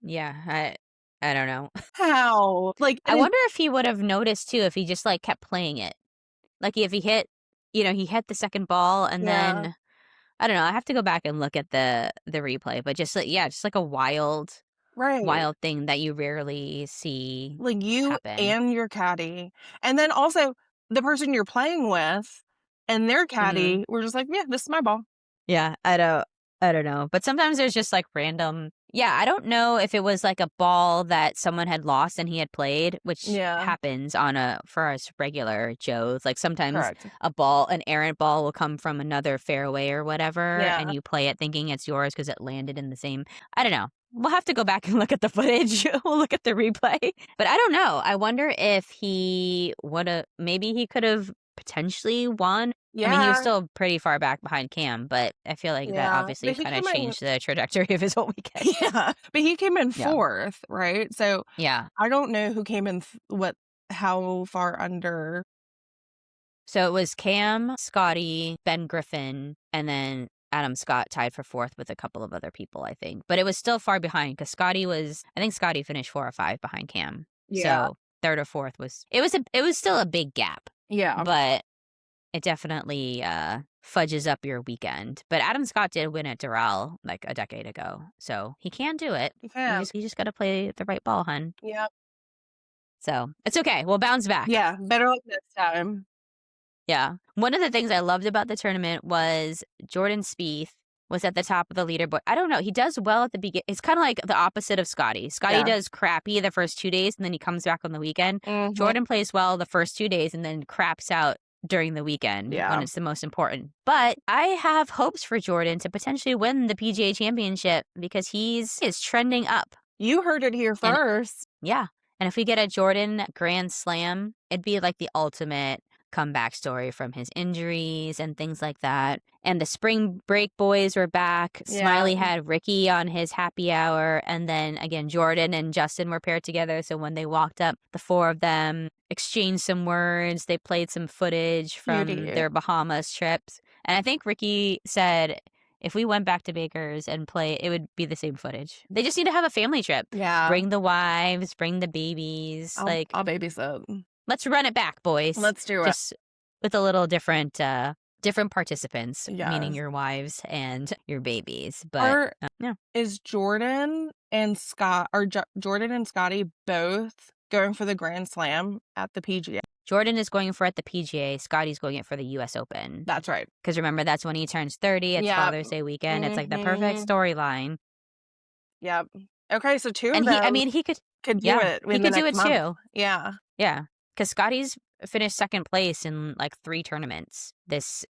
Yeah, I don't know. How? Like, I and it, wonder if he would have noticed too if he just like kept playing it. Like if he hit, he hit the second ball and yeah, then I don't know. I have to go back and look at the replay, but just like just like a right. wild thing that you rarely see Like you happen. and your caddy. And then also the person you're playing with and their Hmm. caddy were just like, yeah, this is my ball. Yeah, I don't know. But sometimes there's just like random. Yeah, I don't know if it was like a ball that someone had lost and he had played, which Yeah, happens for us regular Joes. Like sometimes correct. an errant ball will come from another fairway or whatever, and Yeah. you play it thinking it's yours because it landed in the same. I don't know. We'll have to go back and look at the footage. We'll look at the replay. But I don't know. I wonder if he would have, maybe he could have potentially won. I mean, he was Yeah. still pretty far back behind Cam, but I feel like that Yeah. obviously But he kind of came in changed the trajectory of his whole weekend. yeah, but he came in Yeah. 4th, right? So Yeah. I don't know who came in how far under. So it was Cam, Scotty, Ben Griffin, and then Adam Scott tied for fourth with a couple of other people, I think. But it was still far behind because I think Scotty finished 4 or 5 behind Cam. Yeah. So third or fourth it was still a big gap, Yeah. but it definitely fudges up your weekend. But Adam Scott did win at Doral like a decade ago, so he can do it. You You can. just you just got to play the right ball, hun. Yeah. So it's okay. We'll bounce back. Yeah, better luck this time. Yeah. One of the things I loved about the tournament was Jordan Spieth was at the top of the leaderboard. I don't know. He does well at the beginning. It's kind of like the opposite of Scotty. Scotty Yeah. does crappy the first 2 days and then he comes back on the weekend. Mhm. Jordan plays well the first 2 days and then craps out during the weekend when Yeah. it's the most important. But I have hopes for Jordan to potentially win the PGA Championship because he is trending up. You heard it here And first. yeah. And if we get a Jordan Grand Slam, it'd be like the ultimate comeback story from his injuries and things like that. And the spring break boys were back. Yeah. Smiley had Ricky on his happy hour. And then again, Jordan and Justin were paired together. So when they walked up, the four of them exchanged some words. They played some footage from Beauty. their Bahamas trips. And I think Ricky said, if we went back to Baker's and play, it would be the same footage. They just need to have a family trip. Yeah. Bring the wives, bring the babies. Like, I'll babysit. let's run it back, boys. Let's do it. Just with a little different participants, meaning Yes. your wives and your babies. But yeah. Is Jordan and Jordan and Scotty both going for the Grand Slam at the PGA? Jordan is going for it at the PGA. Scotty's going it for the U.S. Open. That's right. Because remember, that's when he turns 30. It's Yeah. Father's Day weekend. It's like the perfect Mhm. storyline. Yep. Okay, so two of And them he could, could do yeah, it he in the could do it next month. too. Yeah. Yeah. Because Scotty's finished second place in like 3 tournaments this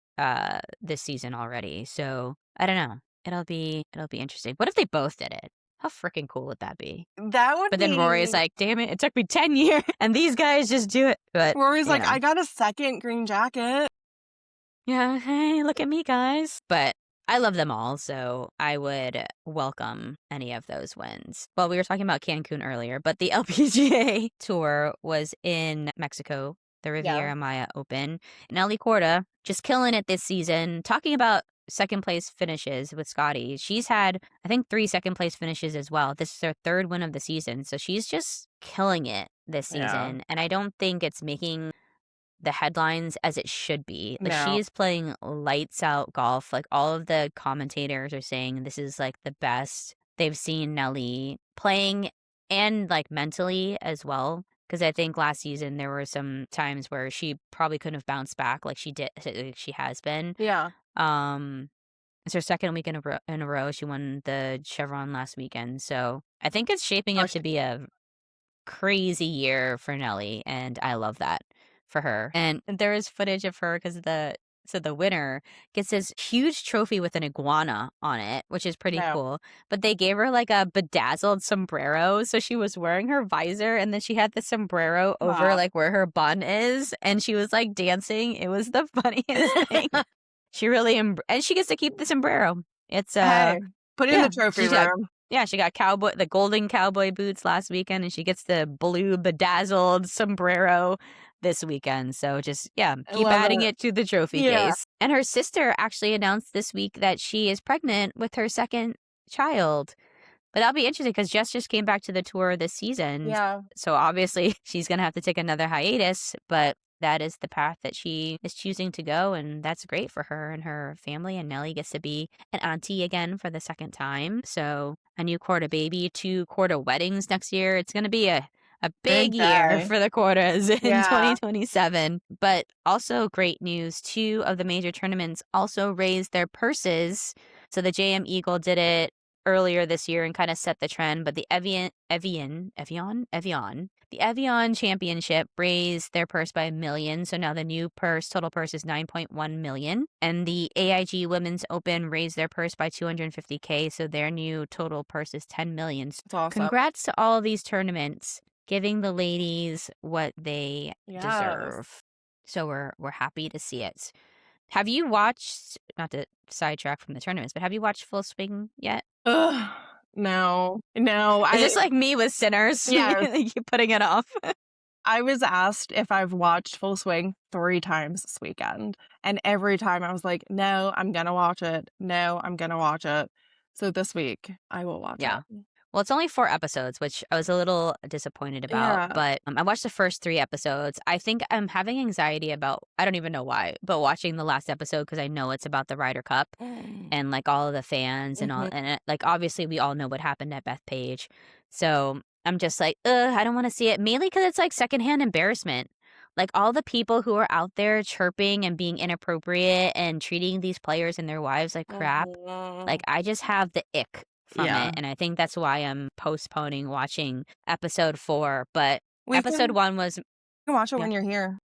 season already. So I don't know. It'll be interesting. What if they both did it? How freaking cool would that be? That would But then Rory is be like, "Damn it, it took me 10 years, and these guys just do it." But, Rory's you like, know. "I got a second green jacket." Yeah, "Hey, look at me, guys." But I love them all, so I would welcome any of those wins. Well, we were talking about Cancun earlier, but the LPGA Tour was in Mexico, the Yeah. Riviera Maya Open, and Nelly Korda just killing it this season. Talking about second place finishes with Scotty, she's had, I think, 3 second place finishes as well. This is her 3rd win of the season, so she's just killing it this Yeah. season, and I don't think it's making the headlines as it should be. Like, she No. is playing lights out golf. Like, all of the commentators are saying this is like the best they've seen Nelly playing, and like mentally as well. Because I think last season there were some times where she probably couldn't have bounced back like she has been. Yeah. Um, it's her 2nd week in a row. She won the Chevron last weekend, so I think it's shaping Oh, up to be a crazy year for Nelly, and I love that for her. And there is footage of her because the winner gets this huge trophy with an iguana on it, which is pretty no. cool. But they gave her like a bedazzled sombrero, so she was wearing her visor, and then she had the sombrero over Wow. like where her bun is, and she was like dancing. It was the funniest thing. She really and she gets to keep the sombrero. It's Hey, put it in the yeah, trophy she's got room. yeah, she got the golden cowboy boots last weekend, and she gets the blue bedazzled sombrero this weekend. So just, yeah, I keep love adding it. it to the trophy Yeah. case. And her sister actually announced this week that she is pregnant with her 2nd child. But that'll be interesting because Jess just came back to the tour this season. Yeah. So obviously she's going to have to take another hiatus, but that is the path that she is choosing to go. And that's great for her and her family. And Nelly gets to be an auntie again for the 2nd time. So a new Korda baby, 2 Korda weddings next year. It's going to be a big Big year day. for the Kordas in Yeah. 2027. But also great news, 2 of the major tournaments also raised their purses. So the JM Eagle did it earlier this year and kind of set the trend, but the the Evian Championship raised their purse by $1 million. So now the new total purse is 9.1 million. And the AIG Women's Open raised their purse by 250K. So their new total purse is 10 million. It's awesome. Congrats to all of these tournaments, giving the ladies what they Yes. deserve. So we're happy to see it. Have you watched, not to sidetrack from the tournaments, but have you watched Full Swing yet? Ugh. No. No. Is this like me with Sinners? Yes. You keep putting it off. I was asked if I've watched Full Swing 3 times this weekend, and every time I was like, "No, I'm gonna watch it. No, I'm gonna watch it." So this week, I will watch Yeah. it. Well, it's only 4 episodes, which I was a little disappointed about, Yeah. but I watched the first 3 episodes. I think I'm having anxiety about, I don't even know why, but watching the last episode because I know it's about the Ryder Cup and like all of the fans and all, Mhm. and like obviously we all know what happened at Bethpage. So I'm just like, ugh, I don't want to see it, mainly because it's like secondhand embarrassment. Like all the people who are out there chirping and being inappropriate and treating these players and their wives like crap. Like, Mhm. I just have the ick from Yeah. it, and I think that's why I'm postponing watching episode 4, but We episode can 1 was watch it yeah. when you're here.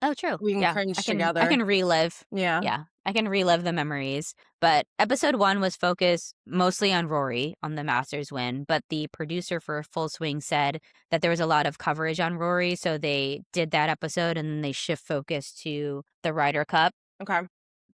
Oh, true. We can Yeah, cringe I together. can relive Yeah. yeah, I can relive the memories, but episode 1 was focused mostly on Rory, on the Masters win, but the producer for Full Swing said that there was a lot of coverage on Rory, so they did that episode, and then they shift focus to the Ryder Cup. Okay.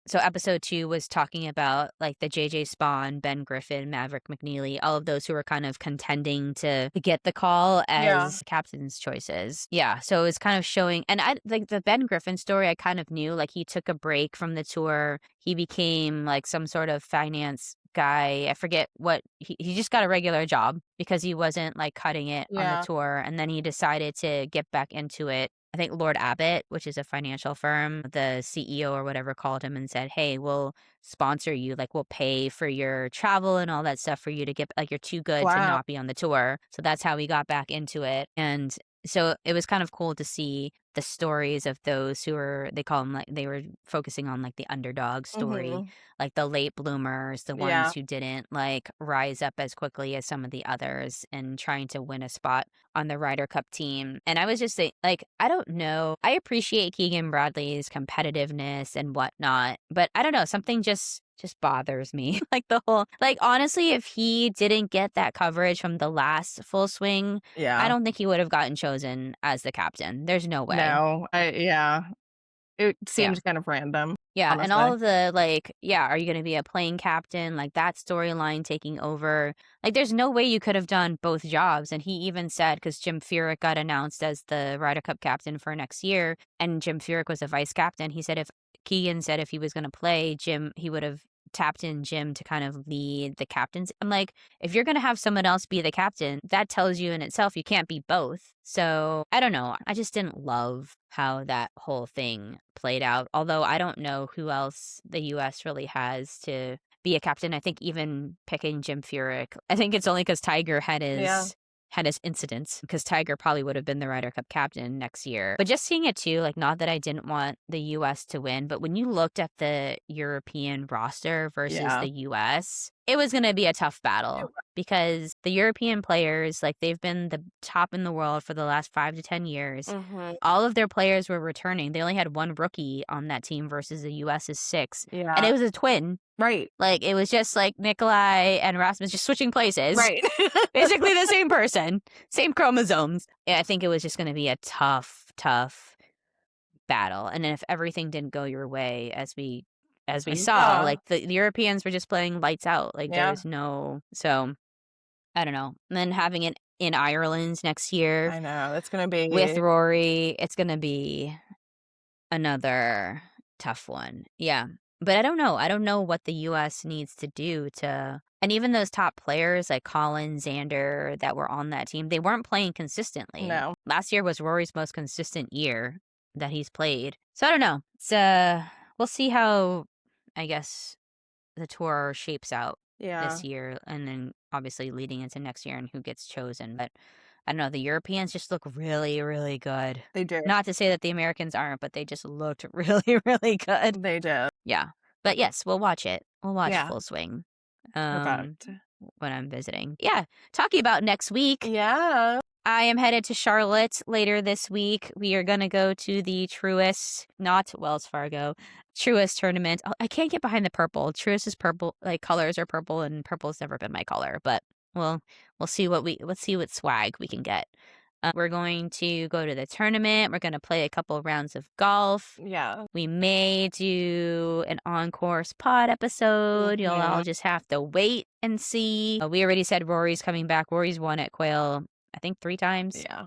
So episode 2 was talking about like the JJ Spawn, Ben Griffin, Maverick McNeely, all of those who were kind of contending to get the call Yeah. as captain's choices. Yeah. So it was kind of showing, and I like the Ben Griffin story, I kind of knew like he took a break from the tour. He became like some sort of finance guy. I forget what he just got a regular job because he wasn't like cutting it on the Yeah. tour. And then he decided to get back into it. I think Lord Abbott, which is a financial firm, the CEO or whatever called him and said, "Hey, we'll sponsor you. Like, we'll pay for your travel and all that stuff for you to get, like, you're too good to Wow. not be on the tour." So that's how he got back into it. And so it was kind of cool to see the stories of those who were, they call them like, they were focusing on like the underdog story, Mhm. like the late bloomers, the Yeah. ones who didn't like rise up as quickly as some of the others and trying to win a spot on the Ryder Cup team. And I was just like, I don't know. I appreciate Keegan Bradley's competitiveness and whatnot, but I don't know. Something just just bothers me. Like the whole like honestly, if he didn't get that coverage from the last full swing, I Yeah. don't think he would have gotten chosen as the captain. There's no way. No, yeah. It Yeah. seemed kind of random, Yeah, and all honestly. of the like, yeah, are you going to be a playing captain? Like that storyline taking over. Like, there's no way you could have done both jobs. And he even said, because Jim Furyk got announced as the Ryder Cup captain for next year, and Jim Furyk was a vice captain. He said if Keegan said if he was going to play Jim, he would have tapped in Jim to kind of lead the captains. I'm like, if you're going to have someone else be the captain, that tells you in itself you can't be both. So I don't know. I just didn't love how that whole thing played out. Although I don't know who else the US really has to be a captain. I think even picking Jim Furyk, I think it's only because Tiger Yeah. had his incidents, because Tiger probably would have been the Ryder Cup captain next year. But just seeing it too, like not that I didn't want the US to win, but when you looked at the European roster versus Yeah. the US, it was going to be a tough battle because the European players, like they've been the top in the world for the last 5 to 10 years. Mhm. All of their players were returning. They only had one rookie on that team versus the US's 6. And Yeah. it was a twin. Right. Like it was just like Nikolai and Rasmus just switching places. Right. Basically the same person, same chromosomes. Yeah, I think it was just going to be a tough battle. And then if everything didn't go your way, as we saw, Yeah. like the Europeans were just playing lights out. Like there Yeah. was no, so I don't know. And then having it in Ireland next year I know, it's gonna with be Rory, it's going to be another tough one. Yeah. But I don't know. I don't know what the US needs to do to, and even those top players like Colin, Xander that were on that team, they weren't playing consistently. no. Last year was Rory's most consistent year that he's played. So I don't know. It's we'll see how, I guess, the tour shapes out Yeah. this year, and then obviously leading into next year and who gets chosen. But I don't know, the Europeans just look really, really good. They do. Not to say that the Americans aren't, but they just looked really, really good. They do. Yeah. But yes, we'll watch it. We'll watch Yeah. Full Swing um Perfect. when I'm visiting. Yeah. Talking about next week, Yeah. I am headed to Charlotte later this week. We are going to go to the Truist, not Wells Fargo, Truist tournament. Oh, I can't get behind the purple. Truist is purple, like colors are purple, and purple's never been my color. But we'll see let's see what swag we can get. We're going to go to the tournament. We're going to play a couple of rounds of golf. Yeah. We may do an on-course pod episode. You'll all Mhm. just have to wait and see. We already said Rory's coming back. Rory's won at Quail, I think 3 times, Yeah.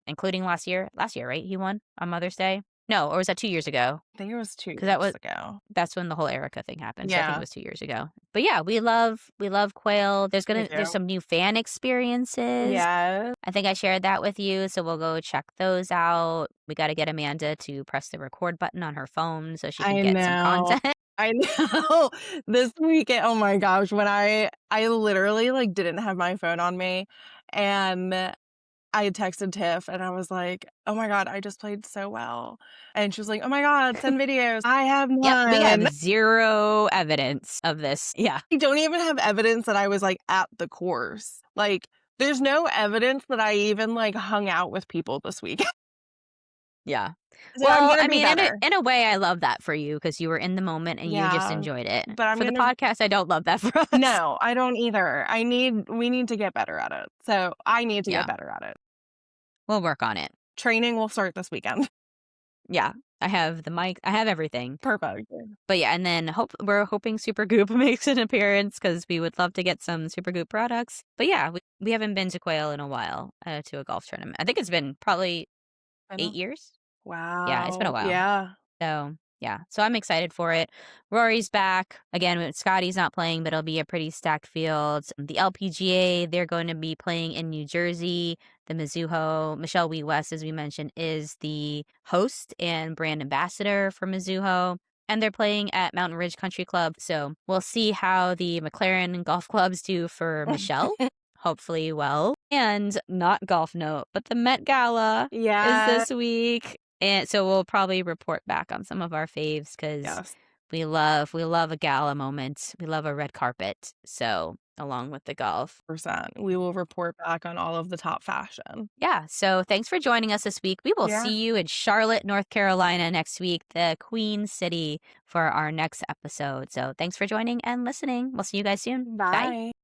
including last year. Last year, right? He won on Mother's Day? No, or was that 2 years ago? I think it was 2 Because years ago. that's when the whole Erica thing happened. So I think it Yeah. was 2 years ago. But yeah, we love Quail. We There's do. some new fan experiences. Yeah. I think I shared that with you, so we'll go check those out. We got to get Amanda to press the record button on her phone so she can I get some know. content. I know. This weekend, oh my gosh, when I literally, like, didn't have my phone on me, and I had texted Tiff, and I was like, "Oh my god, I just played so well." And she was like, "Oh my god, send videos." I have Yep, we have none. 0 evidence of this. Yeah. I don't even have evidence that I was, like, at the course. Like, there's no evidence that I even, like, hung out with people this week. Yeah. So I'm Well, gonna I be mean, better. in a way, I love that for you because you were in the moment and you just Yeah, enjoyed it. but I'm For the gonna podcast, I don't love that for us. No, I don't either. We need to get better at it. So, I need to get Yeah, better at it. we'll work on it. Training will start this weekend. Yeah, I have the mic. I have everything. Perfect. But yeah, and then we're hoping Supergoop makes an appearance because we would love to get some Supergoop products. But yeah, we haven't been to Quail in a while to a golf tournament. I think it's been probably I 8 know. years. Yeah, it's been a Wow. while. Yeah. So yeah, so I'm excited for it. Rory's back again. Scotty's not playing, but it'll be a pretty stacked field. The LPGA, they're going to be playing in New Jersey. The Mizuho, Michelle Wee West, as we mentioned, is the host and brand ambassador for Mizuho. And they're playing at Mountain Ridge Country Club. So we'll see how the McLaren golf clubs do for Michelle. Hopefully well. And not golf note, but the Met Gala is Yeah. this week. And so we'll probably report back on some of our faves because Yes. we love a gala moment. We love a red carpet. So along with the golf. percent. We will report back on all of the top fashion. Yeah. So thanks for joining us this week. We will Yeah. see you in Charlotte, North Carolina next week, the Queen City, for our next episode. So thanks for joining and listening. We'll see you guys soon. Bye. Bye.